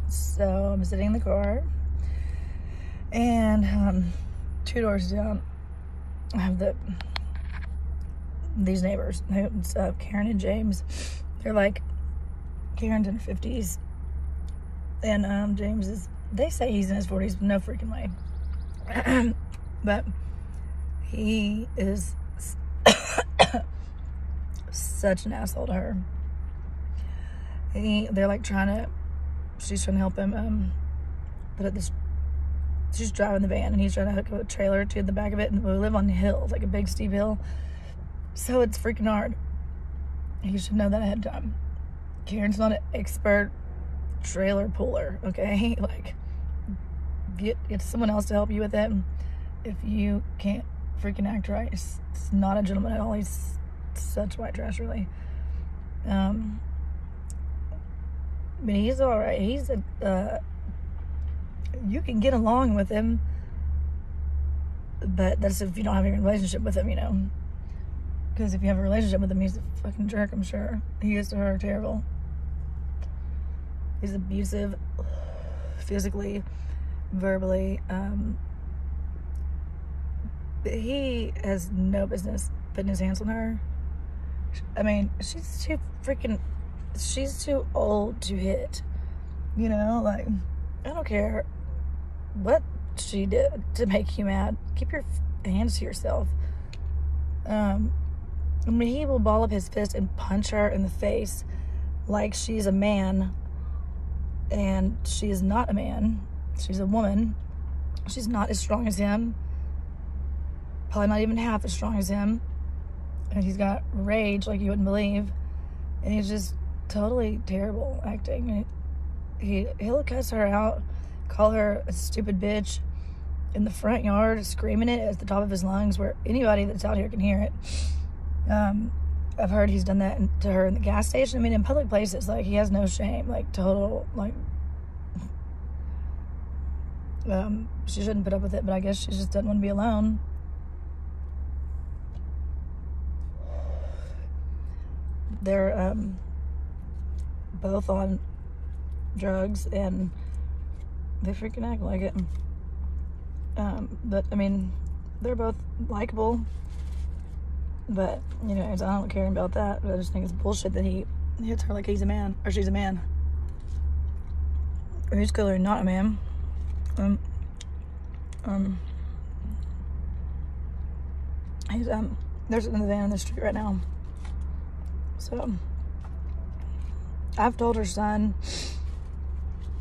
So I'm sitting in the car, and 2 doors down, I have these neighbors. It's Karen and James. They're like, Karen's in her 50s, and James is, they say he's in his 40s, but no freaking way. But he is such an asshole to her. They're like she's trying to help him put this, she's driving the van and he's trying to hook a trailer to the back of it, and we live on hills, like a big steep hill, so it's freaking hard. You should know that ahead of time. Karen's not an expert trailer puller, okay? Like, get someone else to help you with it if you can't freaking act right. It's not a gentleman at all. He's such white trash, really. But he's all right. He's you can get along with him, but that's if you don't have a relationship with him, you know. Because if you have a relationship with him, he's a fucking jerk, I'm sure. He is to her terrible. He's abusive, physically, verbally. He has no business putting his hands on her. I mean, she's too old to hit, you know. Like, I don't care what she did to make you mad. Keep your hands to yourself. I mean, he will ball up his fist and punch her in the face like she's a man, and she is not a man. She's a woman. She's not as strong as him, probably not even half as strong as him, and he's got rage like you wouldn't believe, and he's just totally terrible acting. He'll cuss her out, call her a stupid bitch in the front yard, screaming it at the top of his lungs where anybody that's out here can hear it. I've heard he's done that to her in the gas station. I mean, in public places, like, he has no shame, like, total, like, she shouldn't put up with it, but I guess she just doesn't want to be alone. They're, both on drugs, and they freaking act like it. But, I mean, they're both likable. But, you know, I don't care about that. But I just think it's bullshit that he hits her like he's a man, or she's a man. Or he's clearly not a man. He's, there's another van on the street right now. So, I've told her son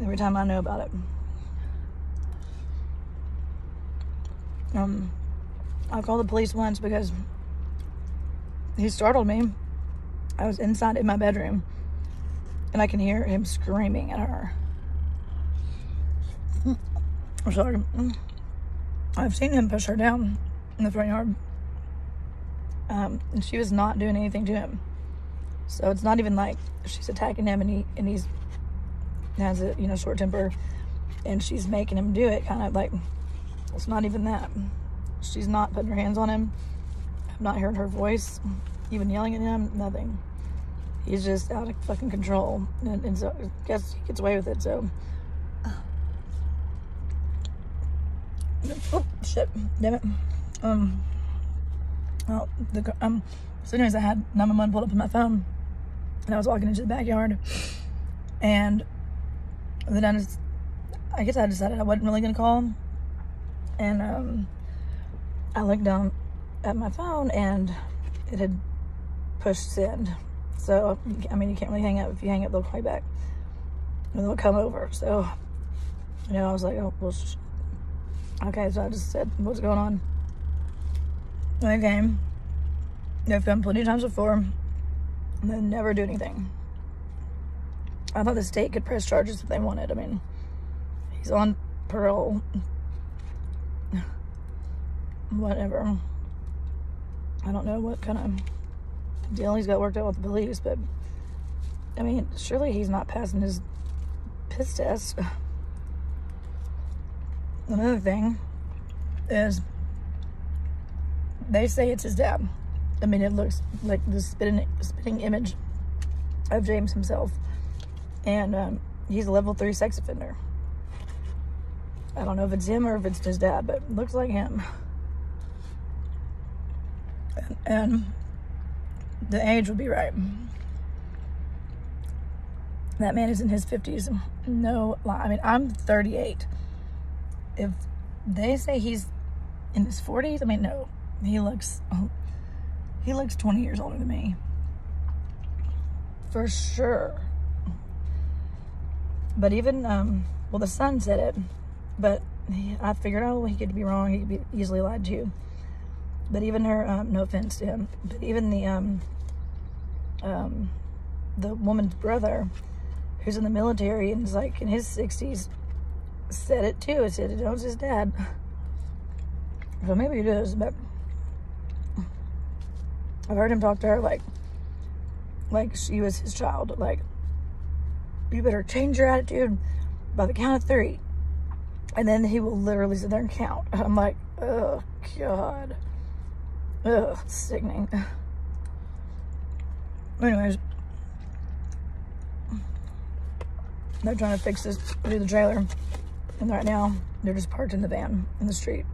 every time I know about it. I called the police once because he startled me. I was inside in my bedroom, and I can hear him screaming at her. I'm sorry. I've seen him push her down in the front yard. And she was not doing anything to him. So it's not even like she's attacking him and he's has a, you know, short temper, and she's making him do it, kind of like, it's not even that. She's not putting her hands on him. I've not heard her voice even yelling at him, nothing. He's just out of fucking control, and so I guess he gets away with it. So oh shit, damn it. Well, so anyways, I had 911 pulled up on my phone, and I was walking into the backyard, and then I guess I decided I wasn't really gonna call, and I looked down at my phone, and it had pushed send. So, I mean, you can't really hang up. If you hang up, they'll call you back, and they'll come over. So, you know, I was like, oh, well, okay. So I just said, what's going on? And they came. They've come plenty of times before, and they never do anything. I thought the state could press charges if they wanted. I mean, he's on parole. Whatever. I don't know what kind of deal he's got worked out with the police, but I mean, surely he's not passing his piss test. Another thing is, they say it's his dad. I mean, it looks like the spitting image of James himself. And he's a level 3 sex offender. I don't know if it's him or if it's his dad, but it looks like him. And the age would be right. That man is in his 50s. No lie. I mean, I'm 38. If they say he's in his 40s, I mean, no. He looks 20 years older than me. For sure. But even, well, the son said it. But I figured, oh, he could be wrong. He could be easily lied to. But even her, no offense to him, but even the woman's brother, who's in the military and is like in his 60s, said it too. It said it was his dad. So maybe it is, but I've heard him talk to her like she was his child. Like, you better change your attitude by the count of 3. And then he will literally sit there and count. I'm like, oh, God. Ugh, sickening. Anyways, they're trying to fix this, do the trailer. And right now, they're just parked in the van in the street.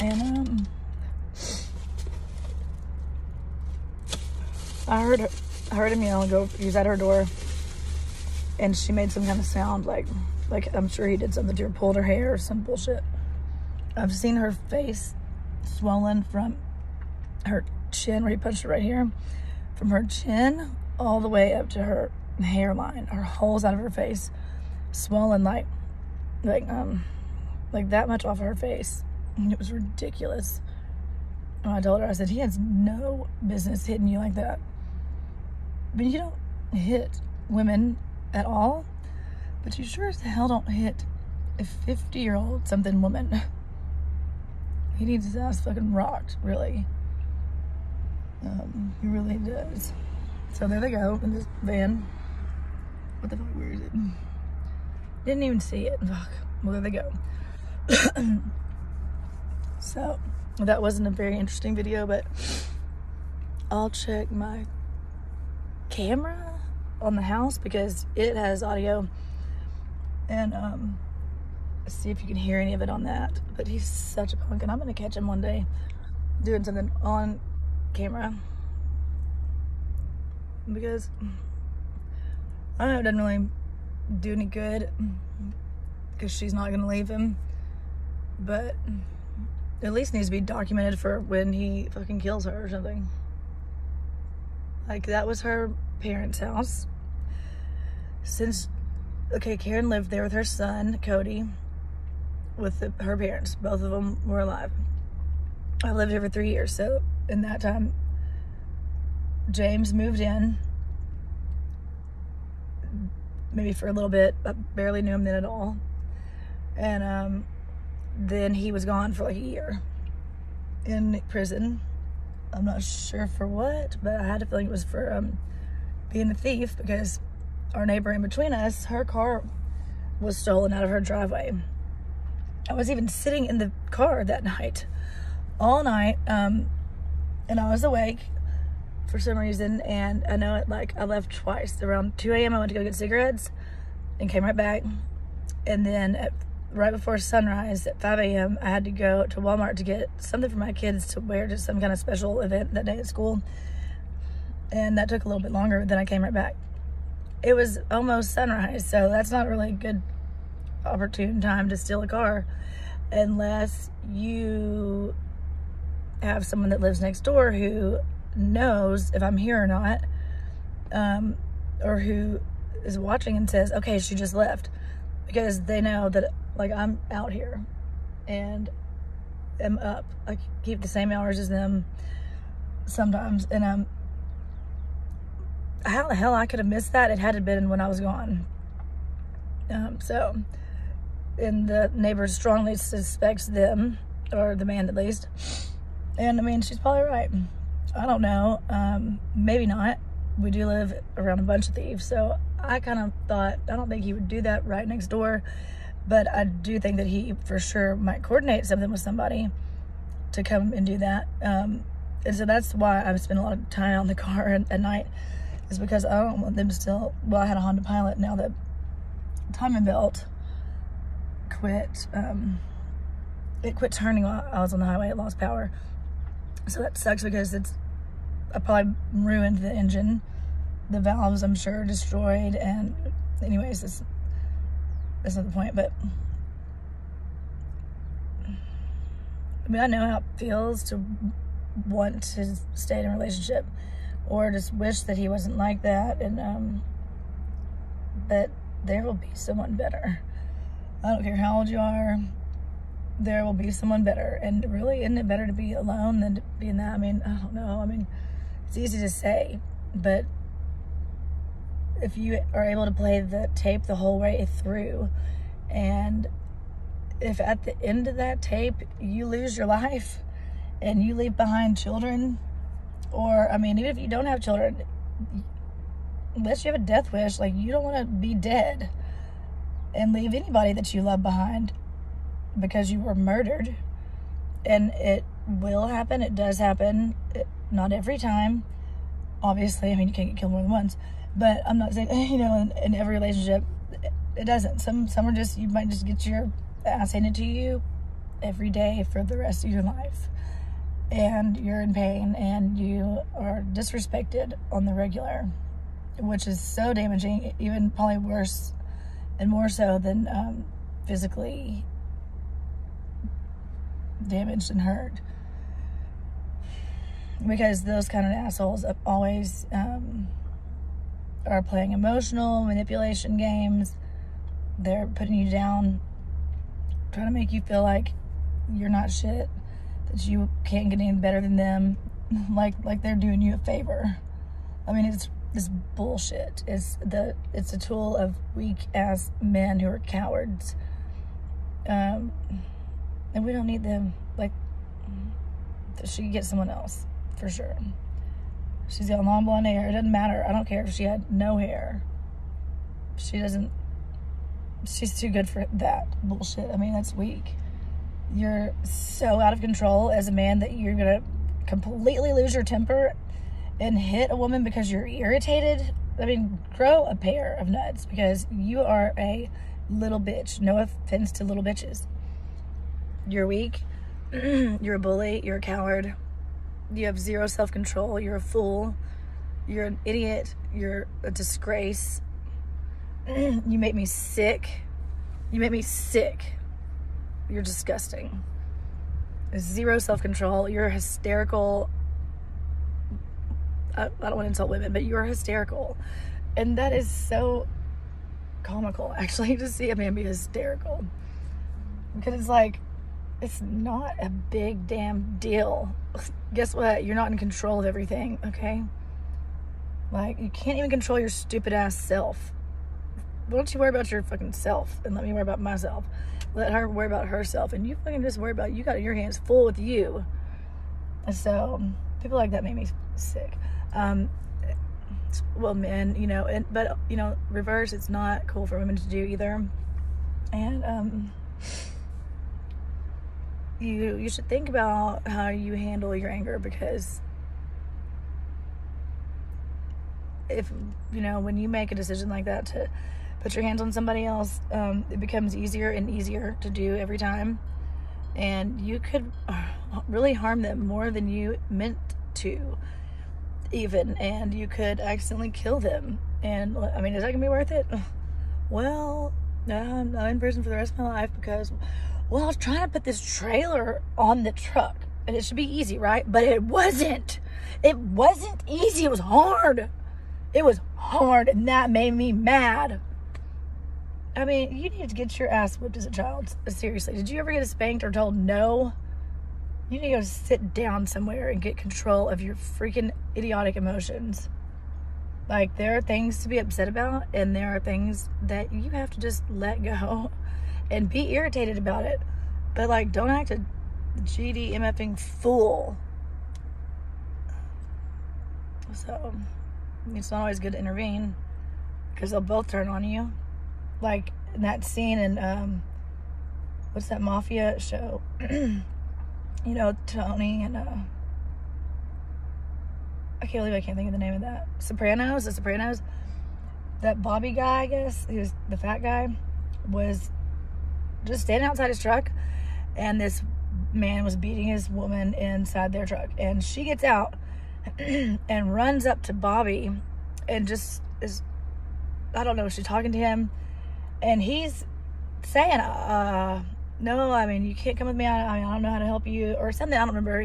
And, I heard him yell and go, he was at her door. And she made some kind of sound like I'm sure he did something to her, pulled her hair or some bullshit. I've seen her face swollen from her chin, where he punched her right here, from her chin all the way up to her hairline, her holes out of her face, swollen like that much off of her face. And it was ridiculous. And I told her, I said, he has no business hitting you like that. But you don't hit women at all, but you sure as hell don't hit a 50-year-old something woman. He needs his ass fucking rocked, really. He really does. So there they go in this van. What the fuck, where is it? Didn't even see it. Fuck. Well, there they go. So that wasn't a very interesting video, but I'll check my camera on the house because it has audio, and see if you can hear any of it on that. But he's such a punk, and I'm gonna catch him one day doing something on camera, because I know it doesn't really do any good because she's not gonna leave him, but at least needs to be documented for when he fucking kills her or something. Like, that was her parents' house. Since, okay, Karen lived there with her son, Cody, with her parents. Both of them were alive. I lived here for 3 years, so in that time, James moved in, maybe for a little bit. I barely knew him then at all. And then he was gone for like a year in prison. I'm not sure for what, but I had a feeling it was for being a thief, because our neighbor in between us, her car was stolen out of her driveway. I was even sitting in the car that night, all night, and I was awake for some reason, and I know it, like, I left twice. Around 2 a.m. I went to go get cigarettes and came right back, and then right before sunrise at 5 a.m. I had to go to Walmart to get something for my kids to wear to some kind of special event that day at school, and that took a little bit longer. Then I came right back. It was almost sunrise, so that's not really a good opportune time to steal a car unless you have someone that lives next door who knows if I'm here or not, or who is watching and says, okay, she just left, because they know that, like, I'm out here and am up. I keep the same hours as them sometimes, and how the hell I could have missed that? It had to have been when I was gone. So, and the neighbor strongly suspects them, or the man at least. And I mean, she's probably right. I don't know. Maybe not. We do live around a bunch of thieves, so I kind of thought, I don't think he would do that right next door, but I do think that he for sure might coordinate something with somebody to come and do that. And so that's why I've spent a lot of time on the car at night, is because I don't want them to still, well, I had a Honda Pilot, now that timing belt quit, it quit turning while I was on the highway, it lost power. So that sucks because I probably ruined the engine. The valves, I'm sure, destroyed, and anyways, that's not the point, but I mean, I know how it feels to want to stay in a relationship or just wish that he wasn't like that, and but there will be someone better. I don't care how old you are, there will be someone better. And really, isn't it better to be alone than to be in that? I mean, I don't know. I mean, it's easy to say, but if you are able to play the tape the whole way through, and if at the end of that tape you lose your life and you leave behind children, or, I mean, even if you don't have children, unless you have a death wish, like, you don't want to be dead and leave anybody that you love behind because you were murdered. And it will happen. It does happen. Not every time, obviously. I mean, you can't get killed more than once, but I'm not saying, you know, in every relationship it doesn't. Some are just, you might just get your ass handed to you every day for the rest of your life, and you're in pain and you are disrespected on the regular, which is so damaging, even probably worse and more so than physically damaged and hurt, because those kind of assholes always are playing emotional manipulation games. They're putting you down, trying to make you feel like you're not shit, that you can't get any better than them, like they're doing you a favor. I mean, it's bullshit. It's a tool of weak ass men who are cowards, and we don't need them. Like, she could get someone else for sure. She's got long blonde hair. It doesn't matter. I don't care if she had no hair. She's too good for that bullshit. I mean, that's weak. You're so out of control as a man that you're gonna completely lose your temper and hit a woman because you're irritated. I mean, grow a pair of nuts, because you are a little bitch. No offense to little bitches. You're weak. You're a bully. You're a coward. You have zero self-control. You're a fool. You're an idiot. You're a disgrace. You make me sick. You make me sick. You're disgusting. Zero self-control. You're hysterical. I don't want to insult women, but you're hysterical. And that is so comical, actually, to see a man be hysterical. Because it's like, it's not a big damn deal. Guess what? You're not in control of everything, okay? Like, you can't even control your stupid ass self. Why don't you worry about your fucking self and let me worry about myself? Let her worry about herself, and you fucking just worry about, you got your hands full with you. And so people like that make me sick. Well, men, you know, but you know, reverse, it's not cool for women to do either. And you should think about how you handle your anger, because if, you know, when you make a decision like that to put your hands on somebody else, it becomes easier and easier to do every time, and you could really harm them more than you meant to even, and you could accidentally kill them. And I mean, is that gonna be worth it? Well, I'm in prison for the rest of my life because, well, I was trying to put this trailer on the truck and it should be easy, right? But it wasn't. It wasn't easy. It was hard. It was hard, and that made me mad. I mean, you need to get your ass whipped as a child. Seriously. Did you ever get spanked or told no? You need to go sit down somewhere and get control of your freaking idiotic emotions. Like, there are things to be upset about, and there are things that you have to just let go and be irritated about it. But, like, don't act a GD MFing fool. So, it's not always good to intervene, because they'll both turn on you. Like, in that scene in, what's that mafia show? You know, Tony and, I can't believe I can't think of the name of that. The Sopranos. That Bobby guy, I guess, he was the fat guy, was just standing outside his truck, and this man was beating his woman inside their truck, and she gets out and runs up to Bobby and just is, I don't know, she's talking to him, and he's saying, no, I mean, you can't come with me, I don't know how to help you, or something. I don't remember.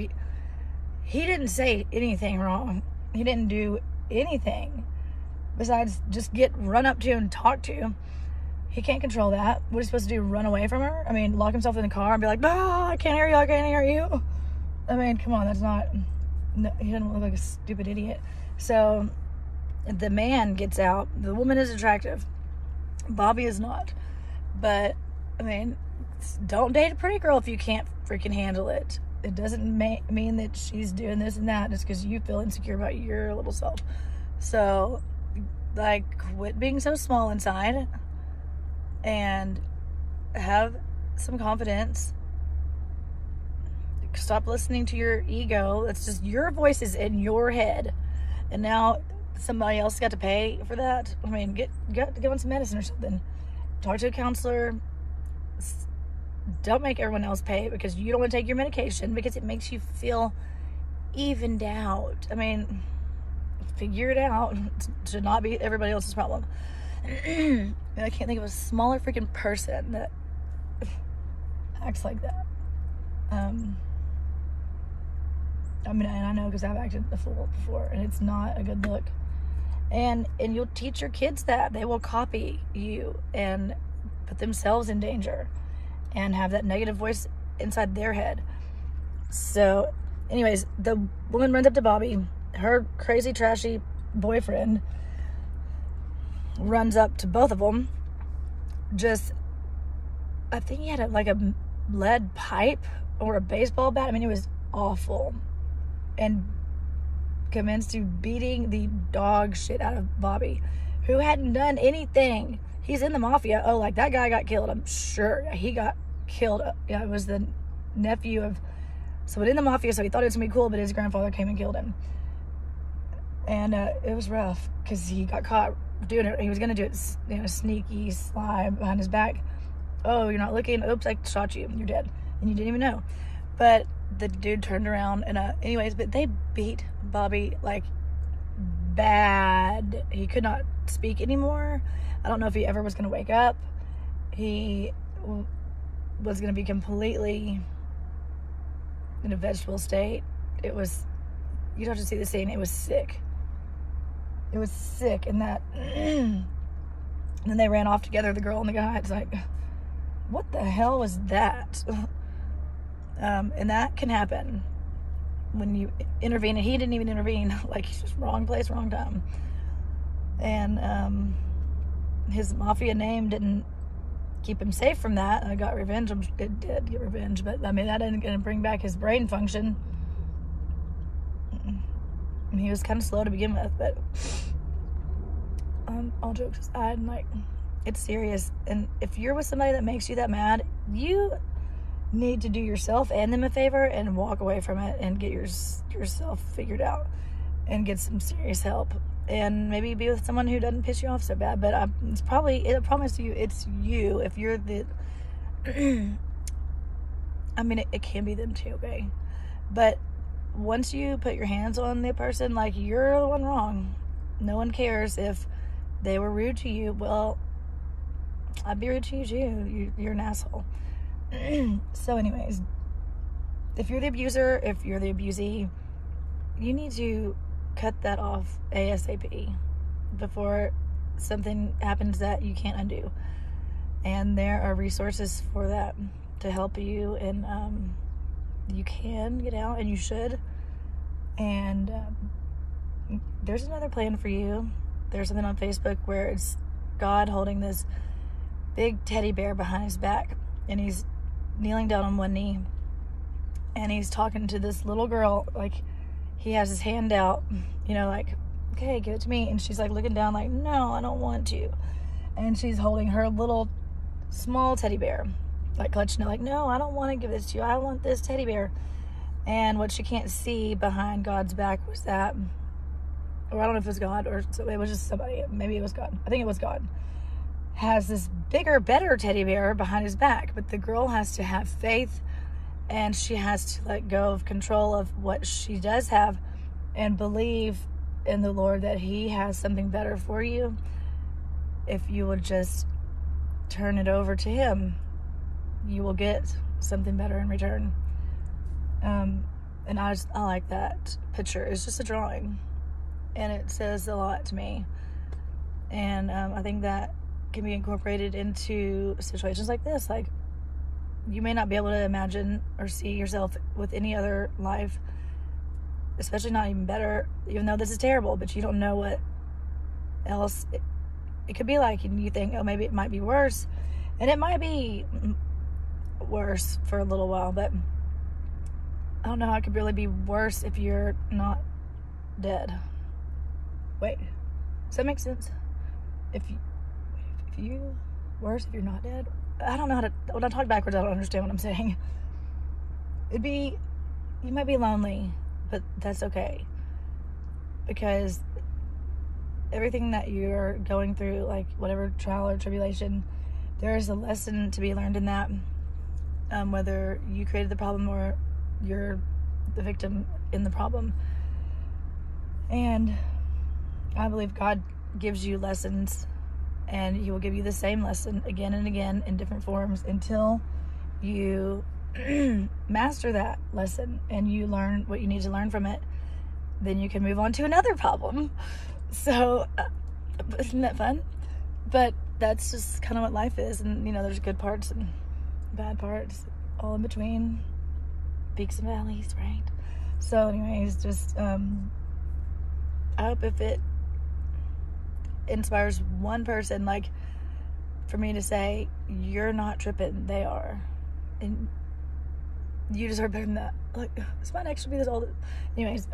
He didn't say anything wrong. He didn't do anything besides just get run up to and talk to. He can't control that. What is he supposed to do, run away from her? I mean, lock himself in the car and be like, no, I can't hear you, I can't hear you. I mean, come on, that's not, no, he doesn't look like a stupid idiot. So the man gets out. The woman is attractive. Bobby is not. But, I mean, don't date a pretty girl if you can't freaking handle it. It doesn't mean that she's doing this and that just because you feel insecure about your little self. So, like, quit being so small inside and have some confidence. Stop listening to your ego. It's just your voice is in your head, and now somebody else got to pay for that. I mean, get on some medicine or something. Talk to a counselor. Don't make everyone else pay because you don't want to take your medication because it makes you feel evened out. I mean, figure it out. It should not be everybody else's problem. I can't think of a smaller freaking person that acts like that. I mean, and I know because I've acted a fool before, and it's not a good look. And you'll teach your kids that. They will copy you and put themselves in danger and have that negative voice inside their head. So, anyways, the woman runs up to Bobby. Her crazy, trashy boyfriend runs up to both of them. Just, I think he had a lead pipe or a baseball bat. I mean, it was awful. And commenced to beating the dog shit out of Bobby, who hadn't done anything. He's in the mafia. Oh, like, that guy got killed. I'm sure he got killed. Yeah, it was the nephew of someone in the mafia, so he thought it was gonna be cool, but his grandfather came and killed him. And it was rough because he got caught doing it. He was gonna do it, you know, sneaky, sly, behind his back. Oh, you're not looking. Oops, I shot you. You're dead, and you didn't even know. But the dude turned around and anyways, but they beat Bobby like bad. He could not speak anymore. I don't know if he ever was gonna wake up. He was gonna be completely in a vegetable state. It was, you'd have to see the scene. It was sick. It was sick. And that and then they ran off together, the girl and the guy. It's like, what the hell was that? And that can happen when you intervene, and he didn't even intervene. Like, he's just wrong place, wrong time. And his mafia name didn't keep him safe from that. I got revenge. It did get revenge, but I mean, that isn't going to bring back his brain function. And he was kind of slow to begin with, but all jokes aside, like, it's serious. And if you're with somebody that makes you that mad, you need to do yourself and them a favor and walk away from it and get yourself figured out and get some serious help, and maybe be with someone who doesn't piss you off so bad. But I promise you, it's you. If you're the I mean, it can be them too, okay? But once you put your hands on the person, like, you're the one wrong. No one cares if they were rude to you. Well, I'd be rude to you too. You're an asshole. So anyways, if you're the abuser, if you're the abusee, you need to cut that off ASAP before something happens that you can't undo. And there are resources for that to help you, and you can get out, and you should. And there's another plan for you. There's something on Facebook where it's God holding this big teddy bear behind his back, and he's kneeling down on one knee, and he's talking to this little girl. Like, he has his hand out, you know, like, okay, give it to me. And she's like looking down like, no, I don't want to. And she's holding her little small teddy bear, like clutching it, like, no, I don't want to give this to you, I want this teddy bear. And what she can't see behind God's back was that or I don't know if it was God, or it was just somebody, maybe it was God, I think it was God, has this bigger, better teddy bear behind his back. But the girl has to have faith, and she has to let go of control of what she does have and believe in the Lord that he has something better for you if you would just turn it over to him. You will get something better in return. And I like that picture. It's just a drawing, and it says a lot to me. And I think that can be incorporated into situations like this. Like, you may not be able to imagine or see yourself with any other life, especially not even better, even though this is terrible, but you don't know what else it could be like, and you think, oh, maybe it might be worse, and it might be worse for a little while, but I don't know how it could really be worse if you're not dead. Wait, does that make sense? If you worse if you're not dead? I don't know how to, when I talk backwards, I don't understand what I'm saying. You might be lonely, but that's okay, because everything that you're going through, like whatever trial or tribulation, there is a lesson to be learned in that, whether you created the problem or you're the victim in the problem. And I believe God gives you lessons, and he will give you the same lesson again and again in different forms until you master that lesson and you learn what you need to learn from it. Then you can move on to another problem. So isn't that fun? But that's just kind of what life is. And there's good parts and bad parts, all in between, peaks and valleys, right? So anyways, just I hope if it inspires one person, like for me to say, you're not tripping, they are, and you deserve better than that. Like, this might actually be this all. Anyways,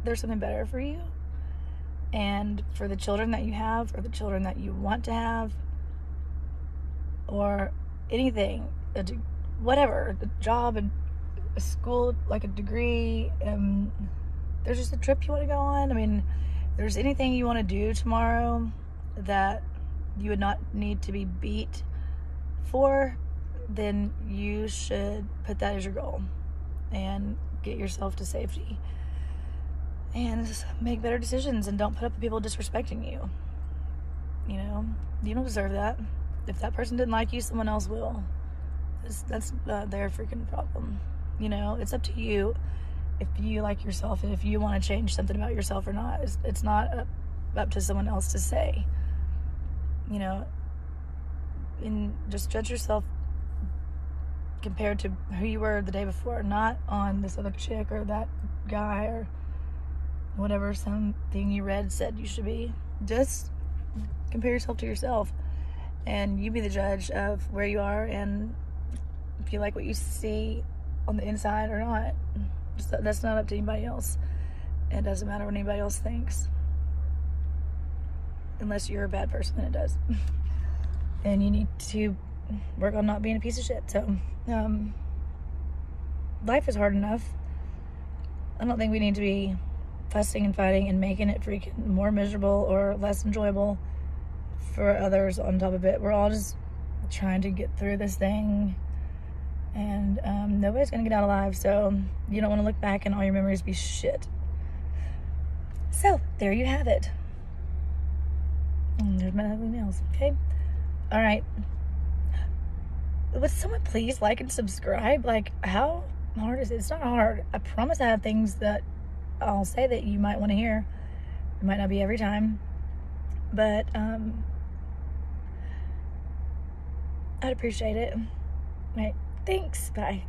there's something better for you, and for the children that you have, or the children that you want to have, or anything, whatever, a job, a school, like a degree, there's just a trip you want to go on. I mean, there's anything you want to do tomorrow that you would not need to be beat for, then you should put that as your goal and get yourself to safety and just make better decisions, and don't put up with people disrespecting you. You don't deserve that. If that person didn't like you, someone else will. That's their freaking problem. It's up to you if you like yourself and if you want to change something about yourself or not. It's not up to someone else to say. And just judge yourself compared to who you were the day before, not on this other chick or that guy or whatever something you read said you should be. Just compare yourself to yourself, and you be the judge of where you are, and if you like what you see on the inside or not. That's not up to anybody else. It doesn't matter what anybody else thinks, unless you're a bad person, and it does. And you need to work on not being a piece of shit. So life is hard enough. I don't think we need to be fussing and fighting and making it freaking more miserable or less enjoyable for others on top of it. We're all just trying to get through this thing, and nobody's gonna get out alive, so you don't want to look back and all your memories be shit. So there you have it. There's my ugly nails. Okay, all right, would someone please like and subscribe? Like, how hard is it? It's not hard. I promise I have things that I'll say that you might want to hear. It might not be every time, but I'd appreciate it. Right, thanks, bye.